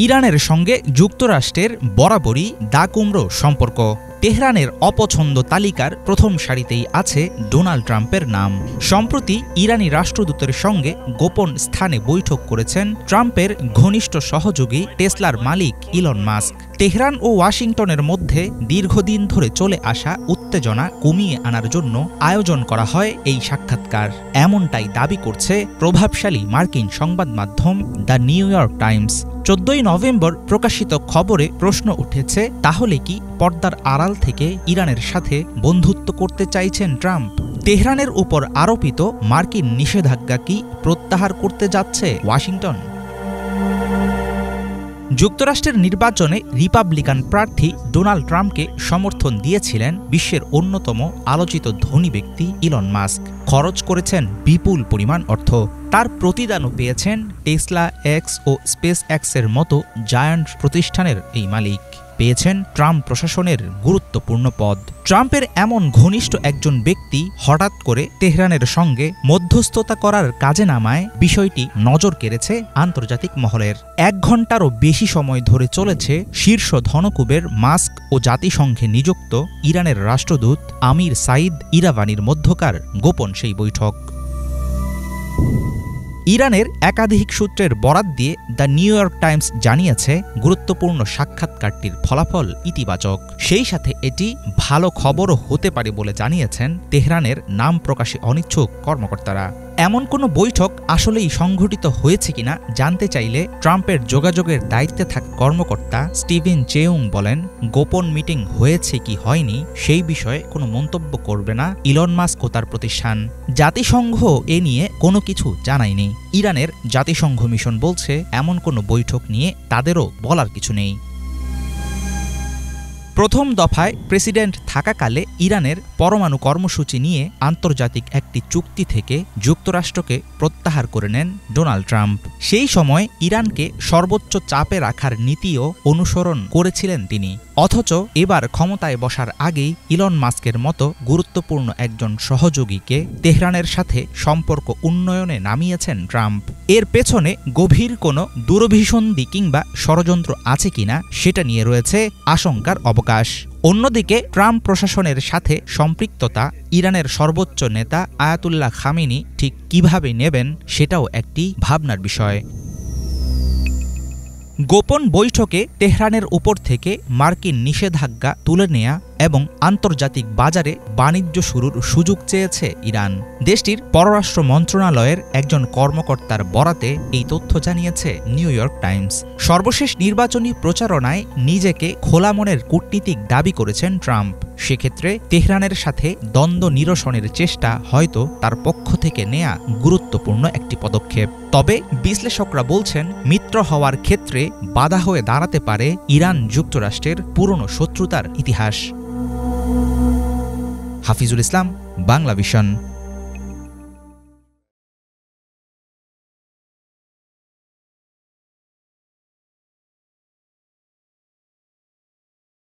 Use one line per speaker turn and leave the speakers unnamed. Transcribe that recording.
ইরানের সঙ্গে যুক্তরাষ্ট্রের বরাবরই দাকুমড়ো সম্পর্ক। তেহরানের অপছন্দ তালিকার প্রথম সারিতেই আছে ডোনাল্ড ট্রাম্পের নাম। সম্প্রতি ইরানি রাষ্ট্রদূতের সঙ্গে গোপন স্থানে বৈঠক করেছেন ট্রাম্পের ঘনিষ্ঠ সহযোগী টেসলার মালিক ইলন মাস্ক। তেহরান ও ওয়াশিংটনের মধ্যে দীর্ঘদিন ধরে চলে আসা উত্তেজনা কমিয়ে আনার জন্য আয়োজন করা হয় এই সাক্ষাৎকার, এমনটাই দাবি করছে প্রভাবশালী মার্কিন সংবাদ মাধ্যম the new York Times. 14 November প্রকাশিত খবরে প্রশ্ন উঠেছে, তাহলে কি পর্দার আড়াল থেকে ইরানের সাথে বন্ধুত্ব করতে চাইছেন ট্রাম্প? তেহরানের উপর আরোপিত মার্কিন নিষেধাজ্ঞা কি প্রত্যাহার করতে যাচ্ছে ওয়াশিংটন? যুক্তরাষ্ট্রের নির্বাচনে রিপাবলিকান প্রার্থী ডোনাল্ড ট্রাম্পকে সমর্থন দিয়েছিলেন বিশ্বের অন্যতম আলোচিত ধনী ব্যক্তি ইলন মাস্ক। খরচ করেছেন বিপুল পরিমাণ অর্থ। তার প্রতিদানও পেয়েছেন টেসলা এক্স ও স্পেস এক্সের মতো জায়ান্ট প্রতিষ্ঠানের এই মালিক। পেয়েছেন ট্রাম্প প্রশাসনের গুরুত্বপূর্ণ পদ। ট্রাম্পের এমন ঘনিষ্ঠ একজন ব্যক্তি হঠাৎ করে তেহরানের সঙ্গে মধ্যস্থতা করার কাজে নামায় বিষয়টি নজর কেড়েছে আন্তর্জাতিক মহলের। 1 ঘণ্টারও বেশি সময় ধরে চলেছে শীর্ষ ধনকুবের মাস্ক ও জাতিসংঘে নিযুক্ত ইরানের রাষ্ট্রদূত আমির সাইদ ইরাভানির মধ্যকার গোপন সেই বৈঠক। ইরানের একাধিক সূত্রের বরাত দিয়ে দ্য নিউ ইয়র্ক টাইমস জানিয়েছে, গুরুত্বপূর্ণ সাক্ষাৎকারটির ফলাফল ইতিবাচক। সেই সাথে এটি ভালো খবরও হতে পারে বলে জানিয়েছেন তেহরানের নাম প্রকাশে অনিচ্ছুক কর্মকর্তারা। এমন কোনো বৈঠক আসলেই সংঘটিত হয়েছে কিনা জানতে চাইলে ট্রাম্পের যোগাযোগের দায়িত্বে থাকা কর্মকর্তা স্টিভেন চেউং বলেন, গোপন মিটিং হয়েছে কি হয়নি সেই বিষয়ে কোনো মন্তব্য করবে না ইলন মাস্ক ও তার প্রতিষ্ঠান। জাতিসংঘ এ নিয়ে কোনো কিছু জানায়নি। ইরানের জাতিসংঘ মিশন বলছে, এমন কোনো বৈঠক নিয়ে তাদেরও বলার কিছু নেই। প্রথম দফায় প্রেসিডেন্ট থাকাকালে ইরানের পরমাণু কর্মসূচি নিয়ে আন্তর্জাতিক একটি চুক্তি থেকে যুক্তরাষ্ট্রকে প্রত্যাহার করে নেন ডোনাল্ড ট্রাম্প। সেই সময় ইরানকে সর্বোচ্চ চাপে রাখার নীতিও অনুসরণ করেছিলেন তিনি। অথচ এবার ক্ষমতায় বসার আগেই ইলন মাস্কের মতো গুরুত্বপূর্ণ একজন সহযোগীকে তেহরানের সাথে সম্পর্ক উন্নয়নে নামিয়েছেন ট্রাম্প। এর পেছনে গভীর কোনো দূরভিসন্ধি কিংবা ষড়যন্ত্র আছে কিনা সেটা নিয়ে রয়েছে আশঙ্কার অবকাশ। অন্যদিকে ট্রাম্প প্রশাসনের সাথে সম্পৃক্ততা ইরানের সর্বোচ্চ নেতা আয়াতুল্লাহ খামেনি ঠিক কিভাবে নেবেন সেটাও একটি ভাবনার বিষয়। গোপন বৈঠকে তেহরানের উপর থেকে মার্কিন নিষেধাজ্ঞা তুলে নেয়া এবং আন্তর্জাতিক বাজারে বাণিজ্য শুরুর সুযোগ চেয়েছে ইরান। দেশটির পররাষ্ট্র মন্ত্রণালয়ের একজন কর্মকর্তার বরাতে এই তথ্য জানিয়েছে নিউ ইয়র্ক টাইমস। সর্বশেষ নির্বাচনী প্রচারণায় নিজেকে খোলা মনের কূটনীতিক দাবি করেছেন ট্রাম্প। সেক্ষেত্রে তেহরানের সাথে দ্বন্দ্ব নিরসনের চেষ্টা হয়তো তার পক্ষ থেকে নেয়া গুরুত্বপূর্ণ একটি পদক্ষেপ। তবে বিশ্লেষকরা বলছেন, মিত্র হওয়ার ক্ষেত্রে বাধা হয়ে দাঁড়াতে পারে ইরান যুক্তরাষ্ট্রের পুরনো শত্রুতার ইতিহাস। হাফিজুল ইসলাম, বাংলা ভিশন।